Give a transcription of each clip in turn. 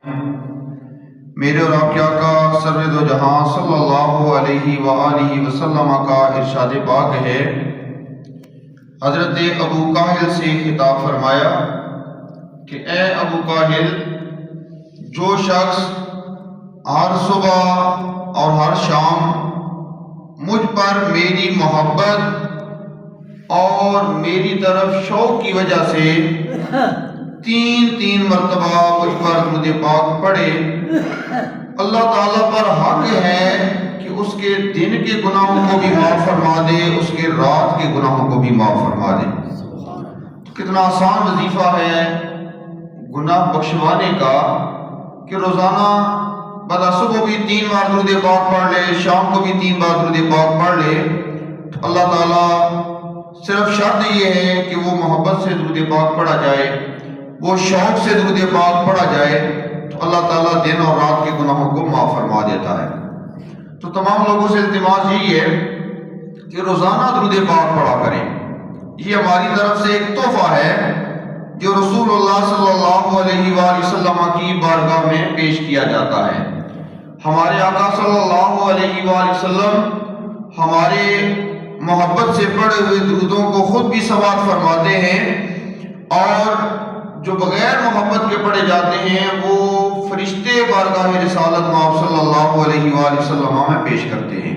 میرے اور آپ کے آقا سرور دو جہاں صلی اللہ علیہ وآلہ وسلم کا ارشاد پاک ہے، حضرت ابو کاہل سے خطاب فرمایا کہ اے ابو کاہل، جو شخص ہر صبح اور ہر شام مجھ پر میری محبت اور میری طرف شوق کی وجہ سے تین مرتبہ مجھ پر درود پاک پڑھے، اللہ تعالیٰ پر حق ہے کہ اس کے دن کے گناہوں کو بھی معاف فرما دے، اس کے رات کے گناہوں کو بھی معاف فرما دے۔ کتنا آسان وظیفہ ہے گناہ بخشوانے کا کہ روزانہ بدا صبح بھی 3 بار درود پاک پڑھ لے، شام کو بھی 3 بار درود پاک پڑھ لے۔ اللہ تعالیٰ صرف شرط یہ ہے کہ وہ محبت سے درود پاک پڑھا جائے، وہ شوق سے درود پاک پڑھا جائے، تو اللہ تعالیٰ دن اور رات کے گناہوں کو معاف فرما دیتا ہے۔ تو تمام لوگوں سے التماس یہی ہے کہ روزانہ درود پاک پڑھا کریں۔ یہ ہماری طرف سے ایک تحفہ ہے جو رسول اللہ صلی اللہ علیہ وآلہ وسلم کی بارگاہ میں پیش کیا جاتا ہے۔ ہمارے آقا صلی اللہ علیہ وآلہ وسلم ہمارے محبت سے پڑھے ہوئے درودوں کو خود بھی سماعت فرماتے ہیں، اور جو بغیر محبت کے پڑھے جاتے ہیں وہ فرشتے بارگاہ رسالت مآب صلی اللہ علیہ وآلہ وسلم میں پیش کرتے ہیں۔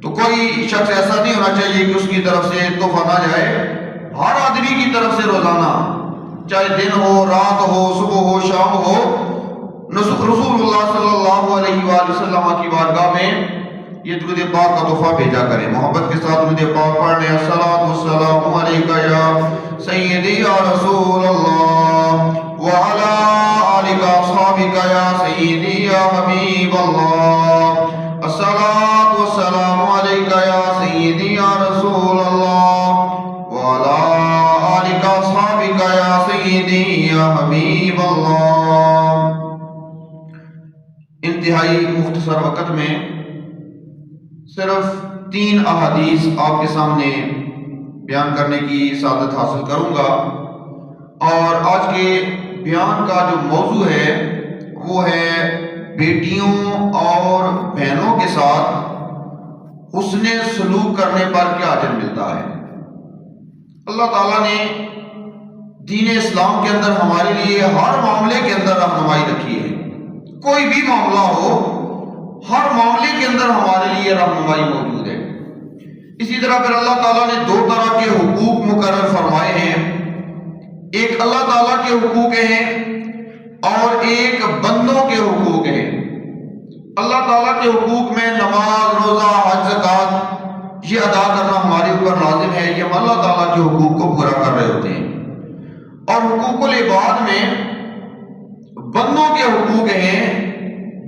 تو کوئی شخص ایسا نہیں ہونا چاہیے کہ اس کی طرف سے تحفہ نہ جائے۔ ہر آدمی کی طرف سے روزانہ، چاہے دن ہو، رات ہو، صبح ہو، شام ہو، رسول اللہ صلی اللہ علیہ وآلہ وسلم کی بارگاہ میں یہ درود پاک کا تحفہ بھیجا کریں۔ محبت کے ساتھ درود پاک پڑھنے، الصلاۃ والسلام علیکہ یا سیدی یا رسول اللہ وعلی آلک اصحابک یا سیدی یا حبیب اللہ، الصلاۃ والسلام علیکہ یا سیدی یا رسول اللہ وعلی آلک اصحابک یا سیدی یا حبیب اللہ۔ انتہائی مختصر وقت میں صرف 3 احادیث آپ کے سامنے بیان کرنے کی سعادت حاصل کروں گا، اور آج کے بیان کا جو موضوع ہے وہ ہے بیٹیوں اور بہنوں کے ساتھ حسن سلوک کرنے پر کیا اجر ملتا ہے۔ اللہ تعالیٰ نے دین اسلام کے اندر ہمارے لیے ہر معاملے کے اندر رہنمائی رکھی ہے۔ کوئی بھی معاملہ ہو، ہر معاملے کے اندر ہمارے لیے رہنمائی موجود ہے۔ اسی طرح پھر اللہ تعالیٰ نے 2 طرح کے حقوق مقرر فرمائے ہیں، ایک اللہ تعالیٰ کے حقوق ہیں اور ایک بندوں کے حقوق ہیں۔ اللہ تعالیٰ کے حقوق میں نماز، روزہ، حج، زکوٰۃ یہ ادا کرنا ہمارے اوپر لازم ہے، یہ ہم اللہ تعالیٰ کے حقوق کو پورا کر رہے ہوتے ہیں۔ اور حقوق العباد میں بندوں کے حقوق ہیں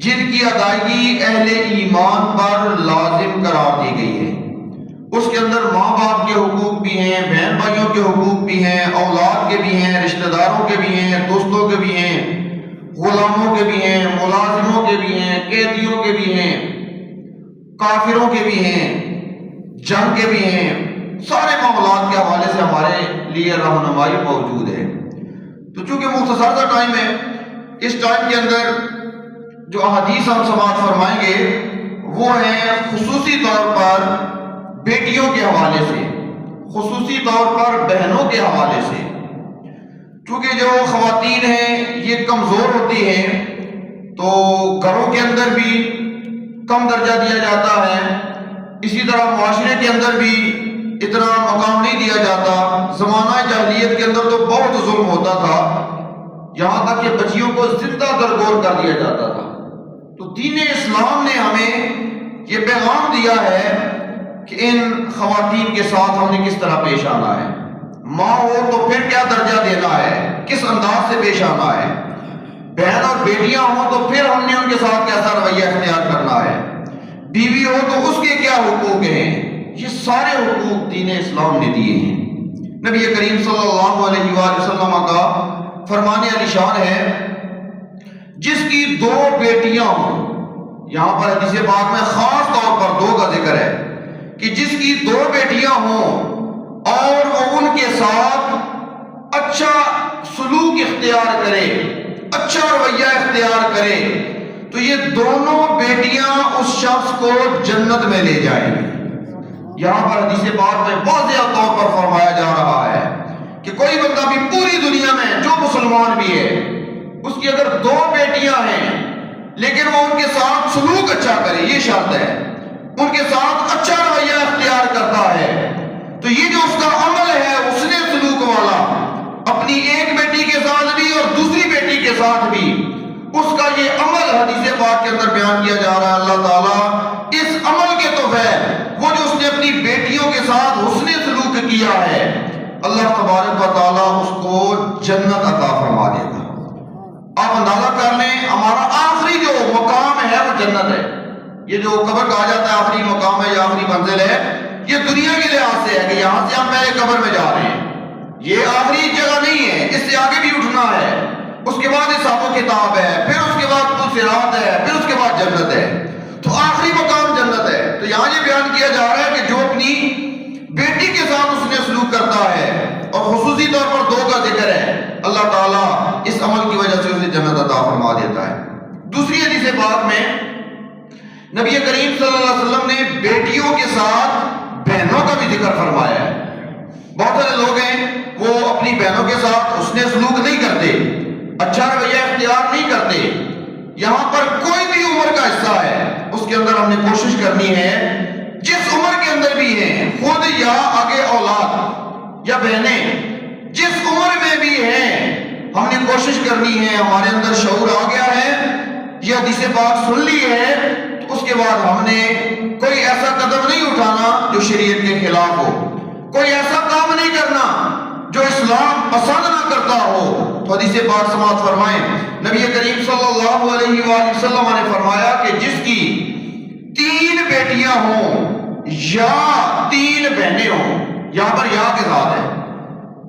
جن کی ادائیگی اہل ایمان پر لازم قرار دی گئی ہے۔ اس کے اندر ماں باپ کے حقوق بھی ہیں، بہن بھائیوں کے حقوق بھی ہیں، اولاد کے بھی ہیں، رشتہ داروں کے بھی ہیں، دوستوں کے بھی ہیں، غلاموں کے بھی ہیں، ملازموں کے بھی ہیں، قیدیوں کے بھی ہیں، کافروں کے بھی ہیں، جنگ کے بھی ہیں۔ سارے معاملات کے حوالے سے ہمارے لیے رہنمائی موجود ہے۔ تو چونکہ مختصر سا ٹائم ہے، اس ٹائم کے اندر جو احادیث ہم سماعت فرمائیں گے وہ ہیں خصوصی طور پر بیٹیوں کے حوالے سے، خصوصی طور پر بہنوں کے حوالے سے۔ چونکہ جو خواتین ہیں یہ کمزور ہوتی ہیں تو گھروں کے اندر بھی کم درجہ دیا جاتا ہے، اسی طرح معاشرے کے اندر بھی اتنا مقام نہیں دیا جاتا۔ زمانہ جاہلیت کے اندر تو بہت ظلم ہوتا تھا، یہاں تک کہ بچیوں کو زندہ درگور کر دیا جاتا تھا۔ تو دین اسلام نے ہمیں یہ پیغام دیا ہے کہ ان خواتین کے ساتھ ہم نے کس طرح پیش آنا ہے۔ ماں ہو تو پھر کیا درجہ دینا ہے، کس انداز سے پیش آنا ہے۔ بہن اور بیٹیاں ہوں تو پھر ہم نے ان کے ساتھ کیسا رویہ اختیار کرنا ہے۔ بیوی ہو تو اس کے کیا حقوق ہیں، یہ سارے حقوق دین اسلام نے دیے ہیں۔ نبی کریم صلی اللہ علیہ وآلہ وسلم کا فرمان علی شان ہے، جس کی 2 بیٹیاں ہوں، یہاں پر حدیث پاک میں خاص طور پر 2 کا ذکر ہے کہ جس کی 2 بیٹیاں ہوں اور وہ ان کے ساتھ اچھا سلوک اختیار کرے، اچھا رویہ اختیار کرے تو یہ دونوں بیٹیاں اس شخص کو جنت میں لے جائیں گی۔ یہاں پر حدیث پاک میں واضح طور پر فرمایا جا رہا ہے کہ کوئی بندہ بھی پوری دنیا میں جو مسلمان بھی ہے، اس کی اگر 2 بیٹیاں ہیں لیکن وہ ان کے ساتھ سلوک اچھا کرے، یہ شرط ہے، ان کے ساتھ اچھا رویہ اختیار کرتا ہے، تو یہ جو اس کا عمل ہے حسن سلوک والا، اپنی ایک بیٹی کے ساتھ بھی اور دوسری بیٹی کے ساتھ بھی، اس کا یہ عمل حدیث پاک کے اندر بیان کیا جا رہا ہے۔ اللہ تعالیٰ اس عمل کے تحفے، وہ جو اس نے اپنی بیٹیوں کے ساتھ حسن سلوک کیا ہے، اللہ تبارک و تعالیٰ اس کو جنت عطا فرما دے گا۔ آپ اندازہ کر لیں، ہمارا آخری جو مقام ہے وہ جنت ہے۔ یہ جو قبر کہا جاتا ہے آخری مقام ہے یا آخری منزل ہے، یہ دنیا کے لحاظ سے ہے کہ یہاں سے ہم پہلے قبر میں جا رہے ہیں، یہ آخری جگہ نہیں ہے، اس سے آگے بھی اٹھنا ہے، اس کے بعد حساب و کتاب ہے، پھر اس کے بعد صراط ہے، پھر اس کے بعد جنت ہے، تو آخری مقام جنت ہے۔ تو یہاں یہ بیان کیا جا رہا ہے کہ جو اپنی بیٹی کے ساتھ اس نے سلوک کرتا ہے، اور خصوصی طور پر 2 کا ذکر ہے، اللہ تعالیٰ اس عمل کی وجہ سے اسے جنت عطا فرما دیتا ہے۔ دوسری حدیث پاک میں نبی کریم صلی اللہ علیہ وسلم نے بیٹیوں کے ساتھ بہنوں کا بھی ذکر فرمایا ہے۔ بہت سارے لوگ ہیں وہ اپنی بہنوں کے ساتھ حسن سلوک نہیں کرتے، اچھا رویہ اختیار نہیں کرتے۔ یہاں پر کوئی بھی عمر کا حصہ ہے، اس کے اندر ہم نے کوشش کرنی ہے، جس عمر کے اندر بھی ہیں، خود یا آگے اولاد یا بہنیں، جس عمر میں بھی ہیں، ہم نے کوشش کرنی ہے، ہمارے اندر شعور آ گیا ہے، یہ حدیث پاک سن لی ہے، تو اس کے بعد ہم نے کوئی ایسا قدم نہیں اٹھانا جو شریعت کے خلاف ہو، کوئی ایسا کام نہیں کرنا جو اسلام پسند نہ کرتا ہو۔ تو حدیث پاک سماعت فرمائیں، نبی کریم صلی اللہ علیہ وآلہ وسلم نے فرمایا کہ جس کی 3 بیٹیاں ہوں یا 3 بہنیں ہوں، یہاں پر یا کے ساتھ ہے،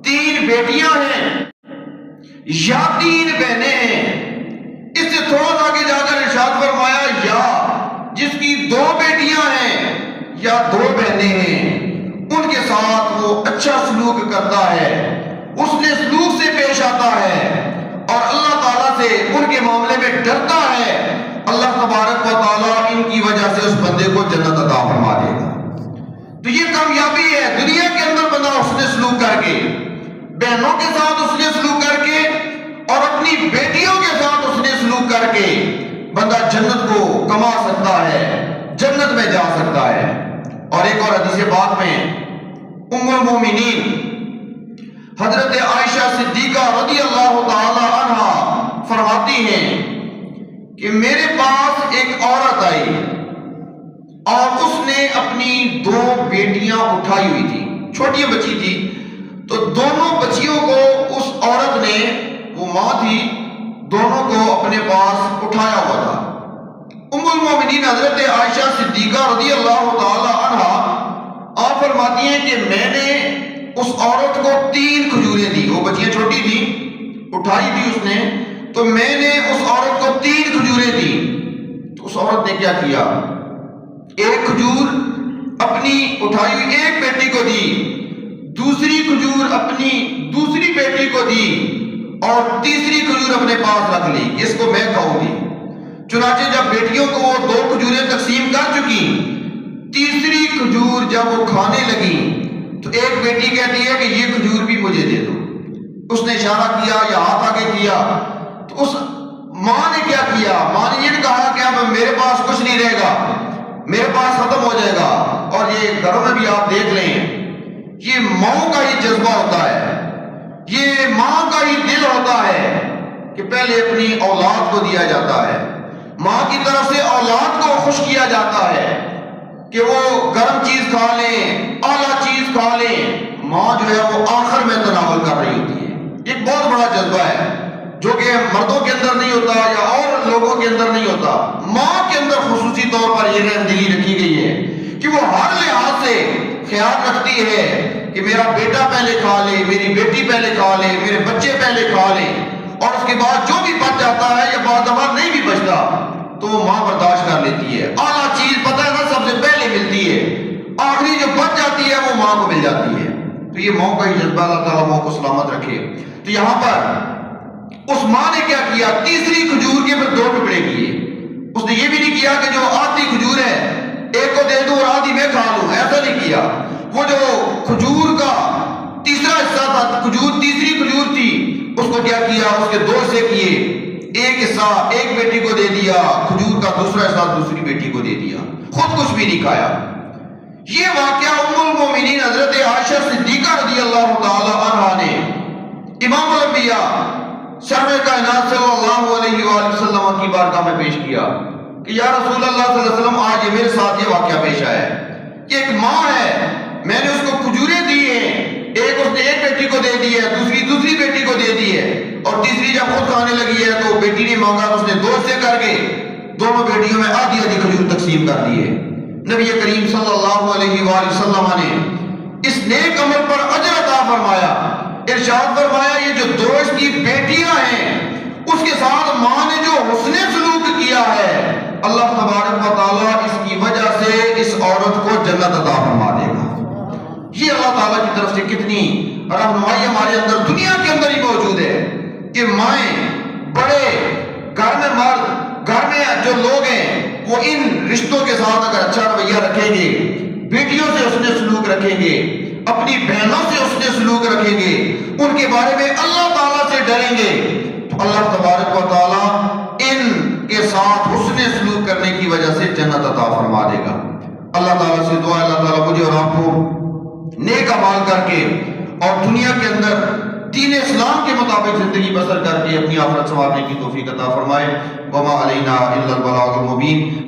3 بیٹیاں ہیں یا 3 بہنیں ہیں، اس سے تھوڑا سا آگے جا کر ارشاد فرمایا یا جس کی 2 بیٹیاں ہیں یا 2 بہنیں ہیں، ان کے ساتھ وہ اچھا سلوک کرتا ہے، اس نے سلوک سے پیش آتا ہے اور اللہ تعالیٰ سے ان کے معاملے میں ڈرتا ہے، اللہ تبارک و تعالیٰ ان کی وجہ سے اس بندے کو جنت عطا فرما دے گا۔ تو یہ کامیابی ہے دنیا کے اندر، بندہ حسن سلوک کر کے، بہنوں کے ساتھ حسن سلوک کر کے اور اپنی بیٹیوں کے ساتھ حسن سلوک کر کے بندہ جنت کو کما سکتا ہے، جنت میں جا سکتا ہے۔ اور ایک اور حدیث پاک میں ام المومنین حضرت عائشہ صدیقہ رضی اللہ تعالی عنہا فرماتی ہیں کہ میرے پاس ایک عورت آئی اور اس نے اپنی 2 بیٹیاں اٹھائی ہوئی تھی، چھوٹی بچی تھی، تو دونوں بچیوں کو اس عورت نے، وہ ماں تھی، دونوں کو اپنے پاس اٹھایا ہوا تھا۔ ام المومنین حضرت عائشہ صدیقہ رضی اللہ تعالی عنہا آپ فرماتی ہیں کہ میں نے اس عورت کو 3 کھجوریں دی، وہ بچیاں چھوٹی تھی، اٹھائی تھی اس نے، تو میں نے اس عورت کو 3 کھجوریں دی۔ تو اس عورت نے کیا کیا، ایک کھجور اپنی اٹھائی ہوئی ایک بیٹی کو دی، دوسری کھجور اپنی دوسری بیٹی کو دی، اور تیسری کھجور اپنے پاس رکھ لی، اس کو میں کھاؤں گی۔ چنانچہ جب بیٹیوں کو وہ 2 کھجوریں تقسیم کر چکی، تیسری کھجور جب وہ کھانے لگی تو ایک بیٹی کہتی ہے کہ یہ کھجور بھی مجھے دے دو۔ اس نے اشارہ کیا یا ہاتھ آگے کیا، تو اس ماں نے کیا کیا، ماں نے یہ کہا کہ اب میرے پاس کچھ نہیں رہے گا، میرے پاس ختم ہو جائے گا۔ اور یہ گھروں میں بھی آپ دیکھ لیں، یہ ماں کا ہی جذبہ ہوتا ہے، یہ ماں کا ہی دل ہوتا ہے کہ پہلے اپنی اولاد کو دیا جاتا ہے، ماں کی طرف سے اولاد کو خوش کیا جاتا ہے کہ وہ گرم چیز کھا لیں، اعلیٰ چیز کھا لیں، ماں جو ہے وہ آخر میں تناول کر رہی ہوتی ہے۔ ایک بہت بڑا جذبہ ہے جو کہ مردوں کے اندر نہیں ہوتا یا اور لوگوں کے اندر نہیں ہوتا، ماں کے اندر خصوصی طور پر یہ رحم دلی رکھی گئی ہے کہ وہ ہر لحاظ سے خیال رکھتی ہے کہ میرا بیٹا پہلے کھا لے، میری بیٹی پہلے کھا لے، میرے بچے پہلے کھا لیں، اور اس کے بعد جو بھی بچ جاتا ہے یا بعض دفعہ نہیں بھی بچتا تو وہ ماں برداشت کر لیتی ہے۔ اعلیٰ چیز پتہ ہے نا سب سے پہلے ملتی ہے، آخری جو بچ جاتی ہے وہ ماں کو مل جاتی ہے۔ تو یہ ماں کا ہی جذبہ، اللہ تعالیٰ ماں کو سلامت رکھے۔ تو یہاں پر اس ماں نے کیا کیا؟ تیسری کھجور کے پھر 2 ٹکڑے کیے۔ اس نے یہ بھی نہیں کیا کہ جو آدھی کھجور ہے ایک کو دے دوں اور آدھی میں کھا لوں، ایسا نہیں کیا۔ وہ جو کھجور کا تیسرا حصہ تھا، تیسری کھجور تھی، اس کو کیا کیا؟ اس کے 2 حصے کیے، ایک حصہ ایک بیٹی کو دے دیا، کھجور کا دوسرا حصہ دوسری بیٹی کو دے دیا، خود کچھ بھی نہیں کھایا۔ یہ واقعہ ام المومنین حضرت عائشہ صدیقہ رضی اللہ تعالی عنہا نے امام الانبیاء سرور کائنات صلی اللہ علیہ وآلہ وسلم کی بارگاہ میں پیش کیا کہ یا رسول اللہ صلی اللہ علیہ وسلم، آج یہ میرے ساتھ یہ واقعہ پیش آیا ہے کہ ایک ماں ہے، میں نے اس کو کھجوریں دی ہیں، ایک اس نے ایک بیٹی کو دے دی ہے، دوسری بیٹی کو دے دی ہے، اور تیسری جب خود کھانے لگی ہے تو بیٹی نے مانگا تو اس نے 2 حصے کر کے دونوں بیٹیوں میں آدھی آدھی کھجور تقسیم کر دی ہے۔ نبی کریم صلی اللہ علیہ وآلہ وسلم نے اس نیک عمل پر اجر عطا فرمایا، ارشاد فرمایا یہ جو 2 اس کی بیٹیاں ہیں اس کے ساتھ ماں نے جو حسن سلوک کیا ہے، اللہ تبارک و تعالیٰ اس کی وجہ سے اس عورت کو جنت عطا فرما دے گا۔ یہ اللہ تعالیٰ کی طرف سے کتنی رہنمائی ہمارے اندر دنیا کے اندر ہی موجود ہے کہ مائیں، بڑے گھر میں مرد، گھر میں جو لوگ ہیں وہ ان رشتوں کے ساتھ اگر اچھا رویہ رکھیں گے، بیٹیوں سے حسن سلوک رکھیں گے، اپنی بہنوں سے حسن سلوک رکھیں گے، ان کے بارے میں اللہ تعالیٰ سے ڈریں گے، تو اللہ تبارک و تعالیٰ ان کے ساتھ حسن سلوک کرنے کی وجہ سے جنت عطا فرما دے گا۔ اللہ تعالیٰ سے دعا ہے اللہ تعالیٰ مجھے اور آپ کو نیک اعمال کر کے اور دنیا کے اندر دین اسلام کے مطابق زندگی بسر کر کے اپنی آخرت سنوارنے کی توفیق عطا فرمائے۔ وما علینا الا البلاغ المبین۔